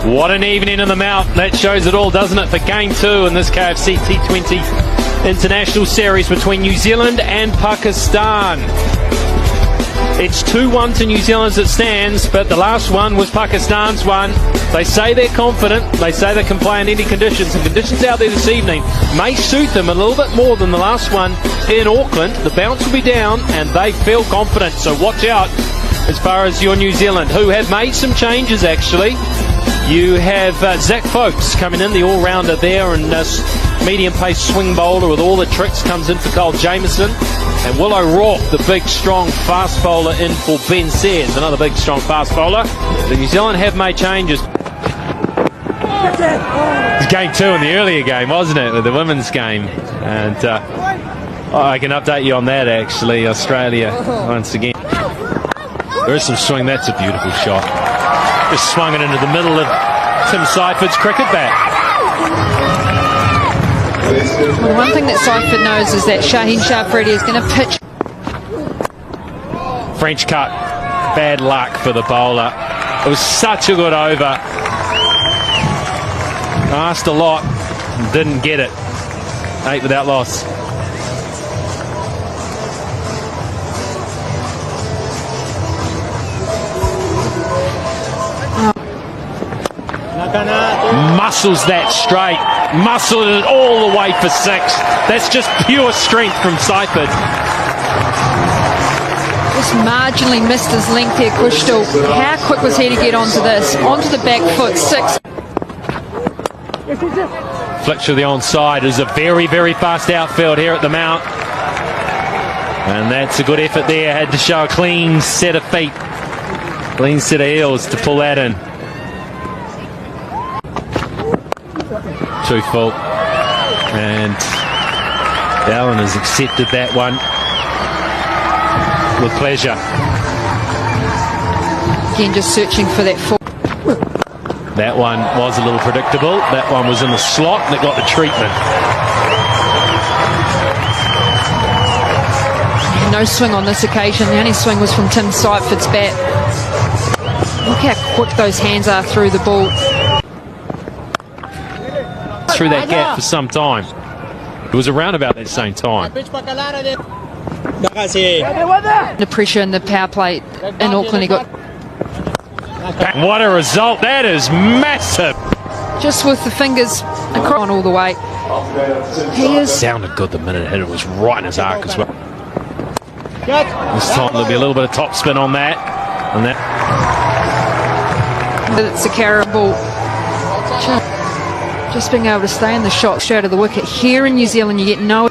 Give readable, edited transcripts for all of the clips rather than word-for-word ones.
What an evening in the Mount. That shows it all, doesn't it, for Game 2 in this KFC T20 International Series between New Zealand and Pakistan. It's 2-1 to New Zealand as it stands, but the last one was Pakistan's one. They say they're confident. They say they can play in any conditions, and conditions out there this evening may suit them a little bit more than the last one in Auckland. The bounce will be down, and they feel confident, so watch out as far as your New Zealand, who have made some changes actually. You have Zach Folks coming in, the all-rounder there, and medium-pace swing bowler with all the tricks comes in for Cole Jamieson. And Willow Rourke, the big, strong, fast bowler, in for Ben Sayers, another big, strong, fast bowler. The New Zealand have made changes. It was Game 2 in the earlier game, wasn't it, with the women's game? And I can update you on that, actually. Australia, once again. There is some swing. That's a beautiful shot. Just swung it into the middle of Tim Seiford's cricket bat. Well, the one thing that Seiford knows is that Shaheen Shafridi is going to pitch. French cut. Bad luck for the bowler. It was such a good over. Asked a lot, didn't get it. 8 without loss. Muscles that straight, muscled it all the way for 6. That's just pure strength from Seiford. Just marginally missed his length here, Kushtal. How quick was he to get onto this? Onto the back foot, 6. Flick to the onside. Is a very, very fast outfield here at the Mount. And that's a good effort there. Had to show a clean set of feet, clean set of heels to pull that in. Too full, and Allen has accepted that one with pleasure. Again, just searching for that full. That one was a little predictable. That one was in the slot and it got the treatment. No swing on this occasion. The only swing was from Tim Seiford's bat. Look how quick those hands are through the ball. Through that gap for some time. It was around about that same time. The pressure in the power play in Auckland, he got. What a result! That is massive. Just with the fingers across all the way. He is. Sounded good the minute it hit. It was right in his arc as well. This time there'll be a little bit of top spin on that. And that. It's a carry ball. Just being able to stay in the shot straight of the wicket. Here in New Zealand, you get no.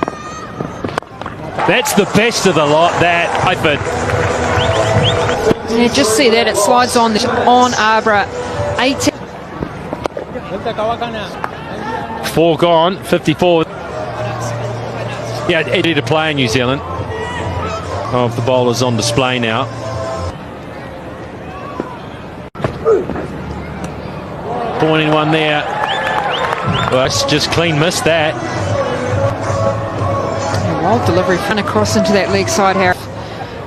That's the best of the lot, that. Yeah, just see that. It slides on Arbor. 18. 4 gone, 54. Yeah, ready to play in New Zealand. The bowlers on display now. Pointing one there. Well, it's just clean missed that. Wild delivery front across into that leg side, Harry.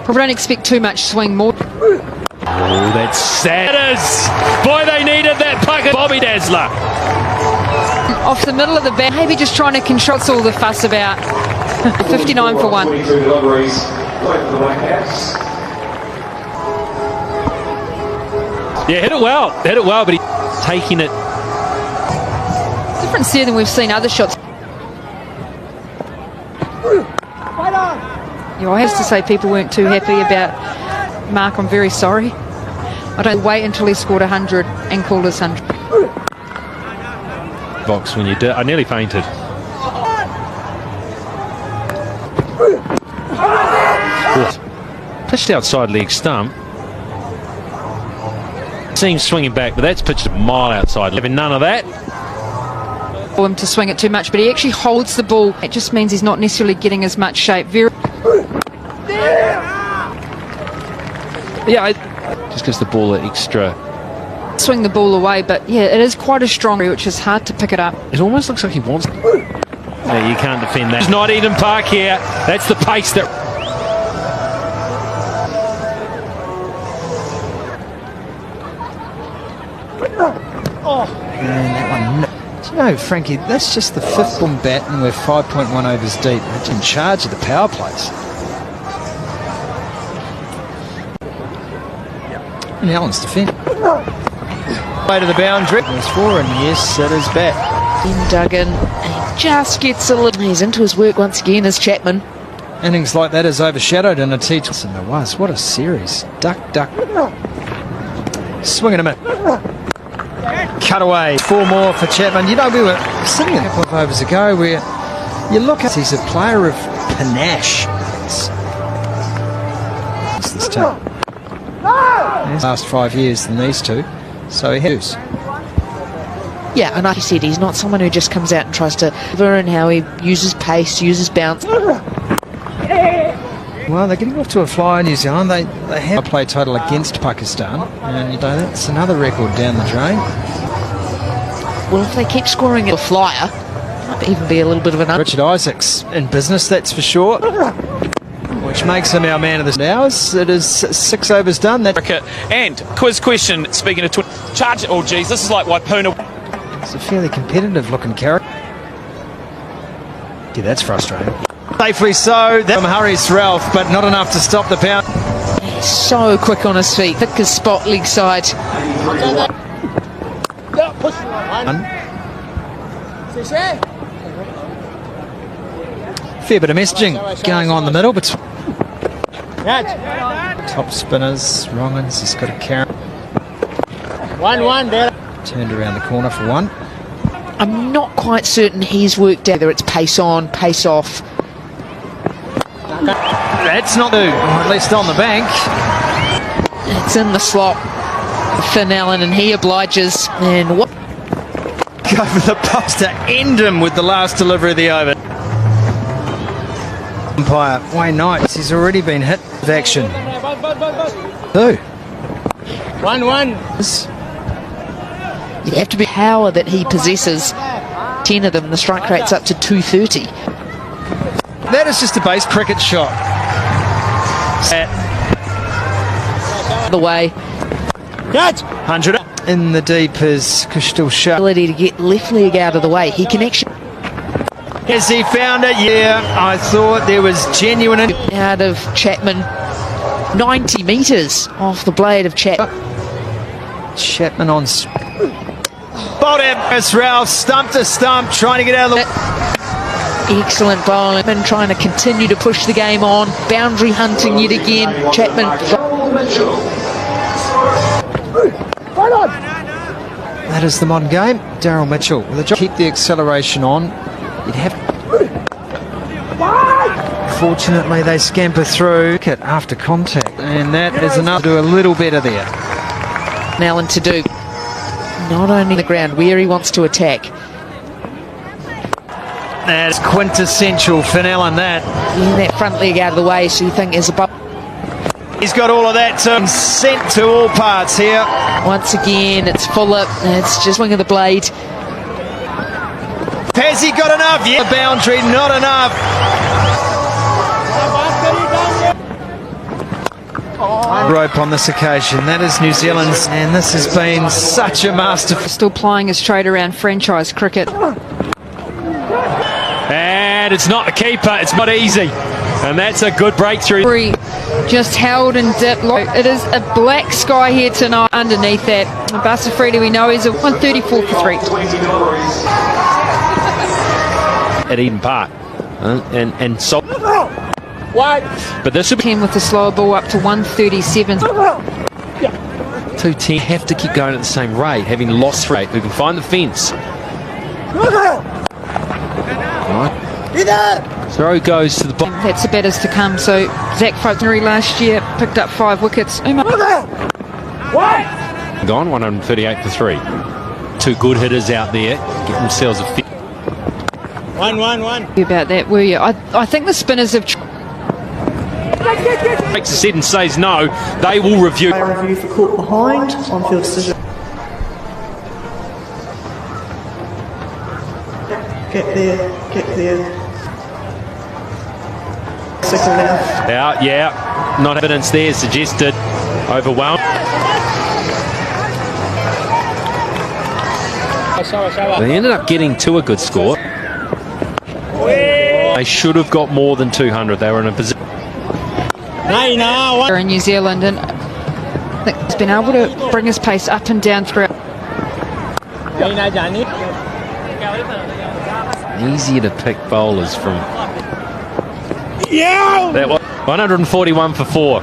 Probably don't expect too much swing more. Oh, that's sad. It is. Boy, they needed that puck. Bobby Dazzler. Off the middle of the bat, maybe just trying to control. What's all the fuss about? 59 for 1. Yeah, hit it well, but he's taking it. Difference here than we've seen other shots. Yeah, I have to say people weren't too happy about Mark. I'm very sorry. I don't wait until he scored 100 and called us 100. Box when you did. I nearly fainted. Pitched outside leg stump. Seems swinging back, but that's pitched a mile outside. Having none of that. For him to swing it too much, but he actually holds the ball. It just means he's not necessarily getting as much shape. Yeah, just gives the ball an extra. Swing the ball away, but yeah, it is quite a strong, which is hard to pick it up. It almost looks like he wants. Yeah, you can't defend that. It's not Eden Park here. That's the pace that. And that one. Do you know, Frankie, that's just the 5th ball bat and we're 5.1 overs deep. It's in charge of the power plays. And Allen's defend. Way to the boundary. There's 4 and yes, it is back. In Duggan, and he just gets a little. He's into his work once again as Chapman. Innings like that is overshadowed in a T20. And there was. What a series. Duck. Swing and a minute. Cut away. 4 more for Chapman. You know, we were sitting a couple of overs ago where you look at he's a player of panache. This time. Last 5 years than these two. So he has. Yeah, and like you said, he's not someone who just comes out and tries to learn how he uses pace, uses bounce. Well, they're getting off to a flyer, New Zealand. They have a play total against Pakistan, and you know that's another record down the drain. Well, if they keep scoring a flyer, might even be a little bit of an. Richard Isaacs in business, that's for sure. Which makes him our man of the hours. It is 6 overs done. That and quiz question. Speaking of charge, oh geez, this is like Waipuna. It's a fairly competitive looking character. Yeah, that's frustrating. Safely so. That hurries Ralph, but not enough to stop the pound. He's so quick on his feet. Thick as spot leg side. Fair bit of messaging going on in the middle, but top spinners. Wrongans has got a carrot. 1-1 there. Turned around the corner for 1. I'm not quite certain he's worked out whether it's pace on, pace off. That's not new, or at least on the bank. It's in the slot. Finn Allen, and he obliges. And what? Go for the post to end him with the last delivery of the over. Umpire Wayne Knight, he's already been hit with action. 2. 1-1. You have to be power that he possesses. 10 of them. The strike rate's up to 230. That is just a base cricket shot. The way. Catch. 100 in the deep is Kushtil Shah. Ability to get left leg out of the way. He can actually. Has he found it? Yeah, I thought there was genuine. Out of Chapman. 90 metres off the blade of Chapman. Chapman on. Bowled out. It's Ralph, stump to stump, trying to get out of the. Excellent bowling. Chapman trying to continue to push the game on. Boundary hunting yet again. Chapman. That is the modern game. Daryl Mitchell with a job. Keep the acceleration on. You'd have. Fortunately, they scamper through after contact, and that is enough to do a little better there. Allen to do. Not only the ground where he wants to attack. That's quintessential Finn Allen, that. Getting that front leg out of the way, so you think is above. He's got all of that sent to all parts here. Once again, it's Fuller. It's just wing of the blade. Has he got enough? Yeah, boundary, not enough. Rope on this occasion. That is New Zealand's, and this has been such a masterful. Still plying his trade around franchise cricket. And it's not the keeper, it's not easy. And that's a good breakthrough. Just held and dipped. It is a black sky here tonight underneath that. Basafredi, we know, he's a 134 for 3. At Eden Park. And so. But this will be. 10 with the slower ball up to 137. 210 have to keep going at the same rate, having lost 3. We can find the fence. Throw goes to the bottom. That's the batters to come. So Zach Faulkner last year picked up 5 wickets. Gone 138 for 3. 2 good hitters out there. Get themselves a 1-1-1. About that, were you? I think the spinners have. Makes a set and says no. They will review. Review for caught behind on field decision. Get there. Second now. Out, yeah. Not evidence there suggested. Overwhelmed. They ended up getting to a good score. They should have got more than 200. They were in a position. In New Zealand, and I think he's been able to bring his pace up and down throughout. Easier to pick bowlers from. Yeah. That was 141 for 4.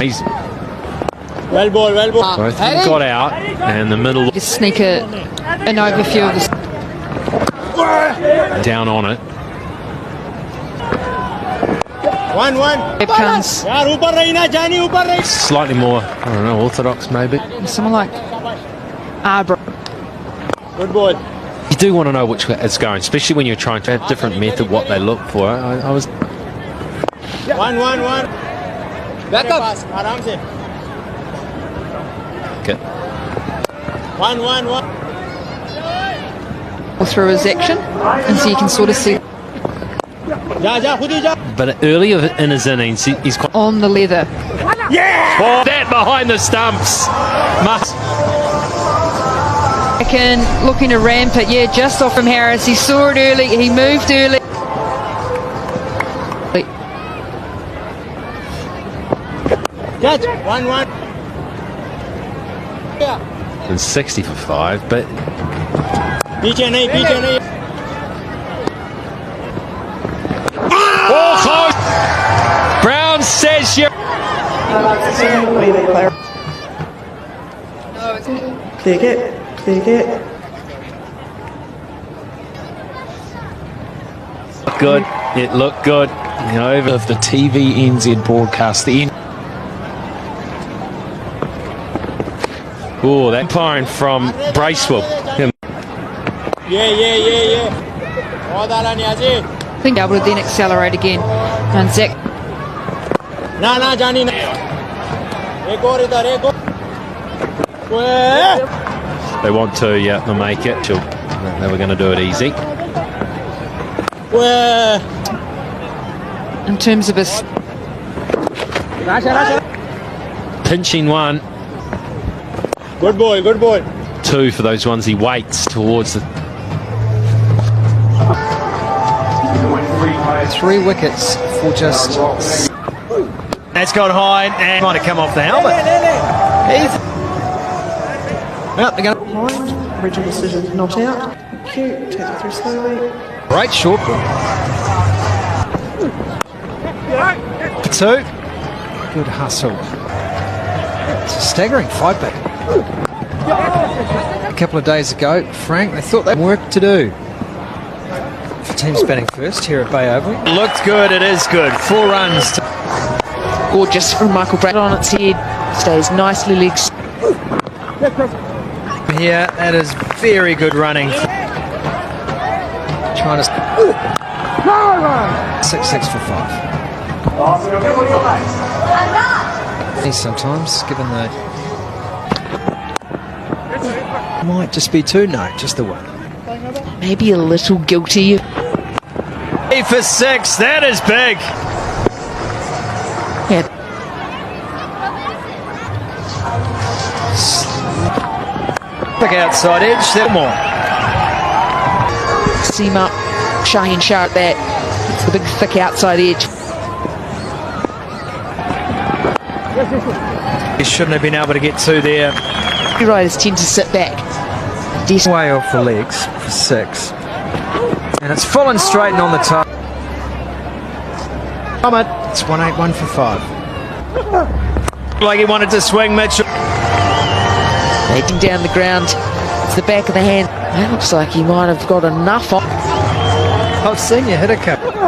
He's Well ball, well ball. both of them got out, and the middle Just sneak an overview of the down on it. 1-1. Here comes यार ऊपर रही ना जानी ऊपर रही. Slightly more, I don't know, orthodox maybe. someone like Arbor. Good ball. You do want to know which way it's going, especially when you're trying to have different method what they look for. I was 1-1-1. Back up. आराम से. okay. 1-1-1. Through his action, and so you can sort of see जा जा खुद ही जा. But earlier in his innings, he's quite. on the leather. Oh, that behind the stumps. Must. Again, looking to ramp it, yeah, just off from Harris. He saw it early, he moved early. Catch. 1-1. And 60 for 5, but पीछे नहीं पीछे नहीं. oh, close. Brown says you. Clear get. Clear get. Good. It looked good. You know, over Of the TVNZ broadcast, the end. oh, that umpiring from Bracewell. Him. ये. बहुत आला Niazi. I think able to then accelerate again. And Zach, ना जानी ना. एक और इधर एक और. They want to, yeah, they'll make it. They were going to do it easy. in terms of his Pinching one, Good ball, good ball. 2 for those ones he waits towards the. 3 wickets for just. That's gone high and might have come off the helmet. Well, they're going Behind. Original decision not out. Cute. Take it through slowly. great short ball. 2. Good hustle. It's a staggering 5 back. A couple of days ago, Frank, they thought they had work to do. For teams batting first here at Bay Oval. Looked good, it is good. 4 runs. gorgeous from Michael Brad on its head. Stays nicely legs. Here, that is very good running. Trying to 6 for 5. Sometimes, given the might just be 2, no, just the 1. Maybe a little guilty. 8 for 6, that is big. Yeah. Look outside edge, that more. Seam up, Shaheen Shah at that. It's the big thick outside edge. He shouldn't have been able to get 2 there. Riders tend to sit back. Way off the legs for 6. And it's full and straight and on the top. It's 181 for 5. Like he wanted to swing Mitchell. Heading down the ground. It's the back of the hand. That looks like he might have got enough on. I've seen you hit a couple. 4,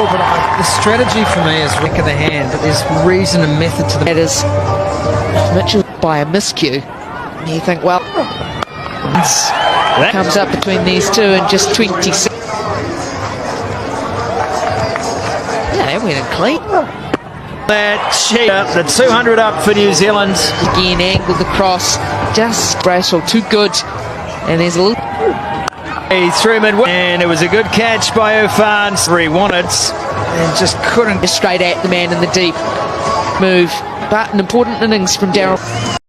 but the strategy for me is back of the hand, but there's reason and method to the That is Mitchell by a miscue. And you think, well, that comes up between these two and just 26. Yeah, they went in clean. that sheet up, the 200 up for New Zealand. Again, angled across. Just Bracewell, too good. And there's a little. He threw him in, and it was a good catch by Irfan. 3 wanted, and just couldn't. Straight at the man in the deep move. But an important innings from Darryl.